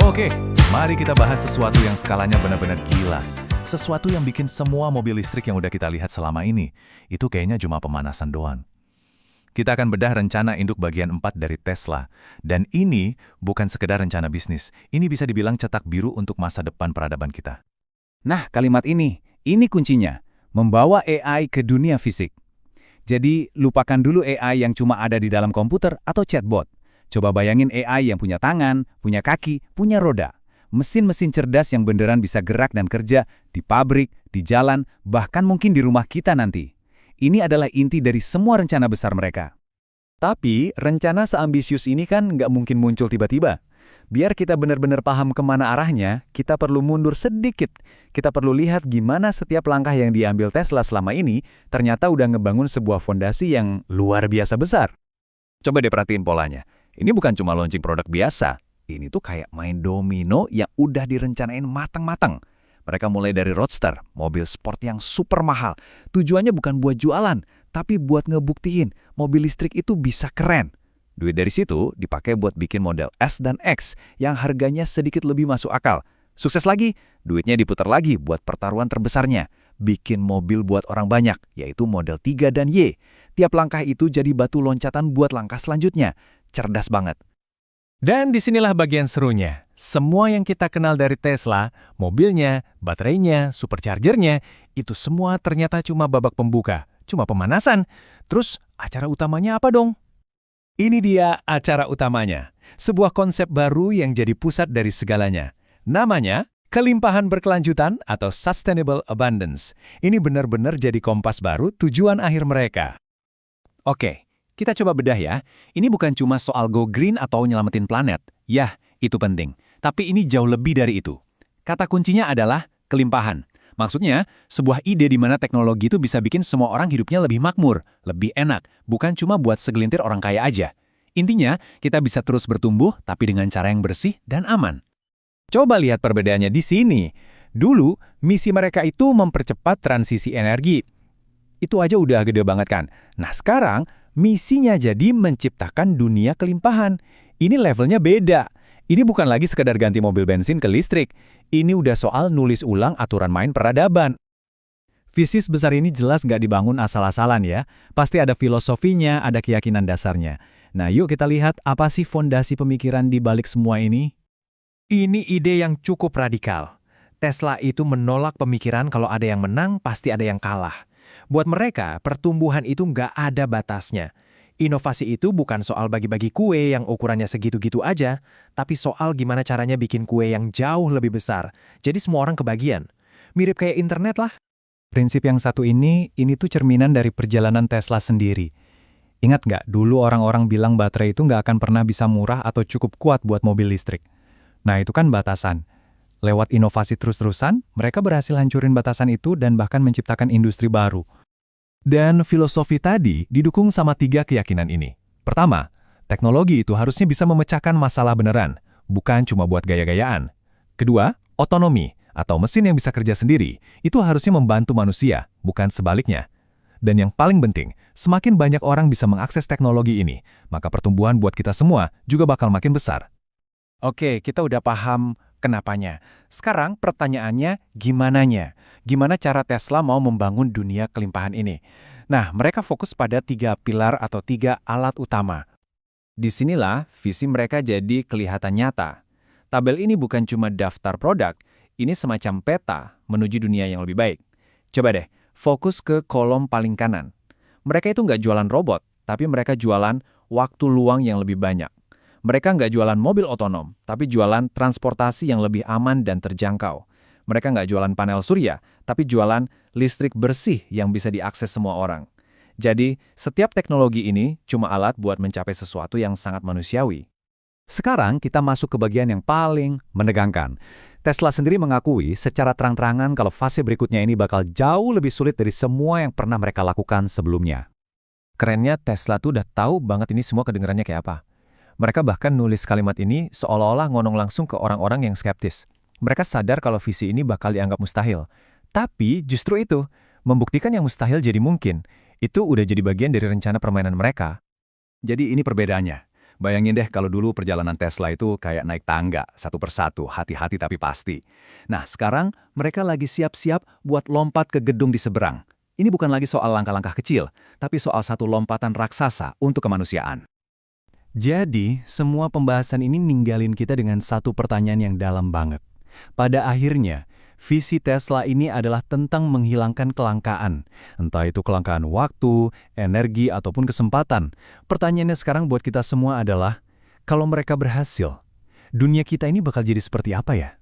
Oke, mari kita bahas sesuatu yang skalanya benar-benar gila. Sesuatu yang bikin semua mobil listrik yang udah kita lihat selama ini, itu kayaknya cuma pemanasan doang. Kita akan bedah rencana induk bagian 4 dari Tesla. Dan ini bukan sekedar rencana bisnis. Ini bisa dibilang cetak biru untuk masa depan peradaban kita. Nah, kalimat ini kuncinya. Membawa AI ke dunia fisik. Jadi, lupakan dulu AI yang cuma ada di dalam komputer atau chatbot. Coba bayangin AI yang punya tangan, punya kaki, punya roda. Mesin-mesin cerdas yang beneran bisa gerak dan kerja di pabrik, di jalan, bahkan mungkin di rumah kita nanti. Ini adalah inti dari semua rencana besar mereka. Tapi, rencana seambisius ini kan nggak mungkin muncul tiba-tiba. Biar kita benar-benar paham kemana arahnya, kita perlu mundur sedikit. Kita perlu lihat gimana setiap langkah yang diambil Tesla selama ini ternyata udah ngebangun sebuah fondasi yang luar biasa besar. Coba deh perhatiin polanya. Ini bukan cuma launching produk biasa. Ini tuh kayak main domino yang udah direncanain matang-matang. Mereka mulai dari Roadster, mobil sport yang super mahal. Tujuannya bukan buat jualan, tapi buat ngebuktiin mobil listrik itu bisa keren. Duit dari situ dipakai buat bikin model S dan X yang harganya sedikit lebih masuk akal. Sukses lagi, duitnya diputar lagi buat pertaruhan terbesarnya. Bikin mobil buat orang banyak, yaitu model 3 dan Y. Tiap langkah itu jadi batu loncatan buat langkah selanjutnya. Cerdas banget. Dan disinilah bagian serunya. Semua yang kita kenal dari Tesla, mobilnya, baterainya, superchargernya, itu semua ternyata cuma babak pembuka, cuma pemanasan. Terus acara utamanya apa dong? Ini dia acara utamanya. Sebuah konsep baru yang jadi pusat dari segalanya. Namanya kelimpahan berkelanjutan atau Sustainable Abundance. Ini benar-benar jadi kompas baru tujuan akhir mereka. Oke, kita coba bedah ya. Ini bukan cuma soal go green atau nyelamatin planet. Yah, itu penting. Tapi ini jauh lebih dari itu. Kata kuncinya adalah kelimpahan. Maksudnya, sebuah ide di mana teknologi itu bisa bikin semua orang hidupnya lebih makmur, lebih enak, bukan cuma buat segelintir orang kaya aja. Intinya, kita bisa terus bertumbuh tapi dengan cara yang bersih dan aman. Coba lihat perbedaannya di sini. Dulu, misi mereka itu mempercepat transisi energi. Itu aja udah gede banget kan? Nah sekarang, misinya jadi menciptakan dunia kelimpahan. Ini levelnya beda. Ini bukan lagi sekedar ganti mobil bensin ke listrik. Ini udah soal nulis ulang aturan main peradaban. Visi besar ini jelas nggak dibangun asal-asalan ya. Pasti ada filosofinya, ada keyakinan dasarnya. Nah yuk kita lihat apa sih fondasi pemikiran di balik semua ini? Ini ide yang cukup radikal. Tesla itu menolak pemikiran kalau ada yang menang, pasti ada yang kalah. Buat mereka, pertumbuhan itu nggak ada batasnya. Inovasi itu bukan soal bagi-bagi kue yang ukurannya segitu-gitu aja, tapi soal gimana caranya bikin kue yang jauh lebih besar. Jadi semua orang kebagian. Mirip kayak internet lah. Prinsip yang satu ini tuh cerminan dari perjalanan Tesla sendiri. Ingat nggak, dulu orang-orang bilang baterai itu nggak akan pernah bisa murah atau cukup kuat buat mobil listrik. Nah itu kan batasan. Lewat inovasi terus-terusan, mereka berhasil hancurin batasan itu dan bahkan menciptakan industri baru. Dan filosofi tadi didukung sama 3 keyakinan ini. Pertama, teknologi itu harusnya bisa memecahkan masalah beneran, bukan cuma buat gaya-gayaan. Kedua, otonomi atau mesin yang bisa kerja sendiri, itu harusnya membantu manusia, bukan sebaliknya. Dan yang paling penting, semakin banyak orang bisa mengakses teknologi ini, maka pertumbuhan buat kita semua juga bakal makin besar. Oke, kita udah paham kenapanya. Sekarang pertanyaannya gimananya? Gimana cara Tesla mau membangun dunia kelimpahan ini? Nah, mereka fokus pada 3 pilar atau 3 alat utama. Disinilah visi mereka jadi kelihatan nyata. Tabel ini bukan cuma daftar produk, ini semacam peta menuju dunia yang lebih baik. Coba deh, fokus ke kolom paling kanan. Mereka itu nggak jualan robot, tapi mereka jualan waktu luang yang lebih banyak. Mereka nggak jualan mobil otonom, tapi jualan transportasi yang lebih aman dan terjangkau. Mereka nggak jualan panel surya, tapi jualan listrik bersih yang bisa diakses semua orang. Jadi, setiap teknologi ini cuma alat buat mencapai sesuatu yang sangat manusiawi. Sekarang kita masuk ke bagian yang paling menegangkan. Tesla sendiri mengakui secara terang-terangan kalau fase berikutnya ini bakal jauh lebih sulit dari semua yang pernah mereka lakukan sebelumnya. Kerennya Tesla tuh udah tahu banget ini semua kedengarannya kayak apa. Mereka bahkan nulis kalimat ini seolah-olah ngonong langsung ke orang-orang yang skeptis. Mereka sadar kalau visi ini bakal dianggap mustahil. Tapi justru itu, membuktikan yang mustahil jadi mungkin. Itu udah jadi bagian dari rencana permainan mereka. Jadi ini perbedaannya. Bayangin deh kalau dulu perjalanan Tesla itu kayak naik tangga, satu persatu, hati-hati tapi pasti. Nah, sekarang mereka lagi siap-siap buat lompat ke gedung di seberang. Ini bukan lagi soal langkah-langkah kecil, tapi soal satu lompatan raksasa untuk kemanusiaan. Jadi, semua pembahasan ini ninggalin kita dengan satu pertanyaan yang dalam banget. Pada akhirnya, visi Tesla ini adalah tentang menghilangkan kelangkaan. Entah itu kelangkaan waktu, energi, ataupun kesempatan. Pertanyaannya sekarang buat kita semua adalah, kalau mereka berhasil, dunia kita ini bakal jadi seperti apa ya?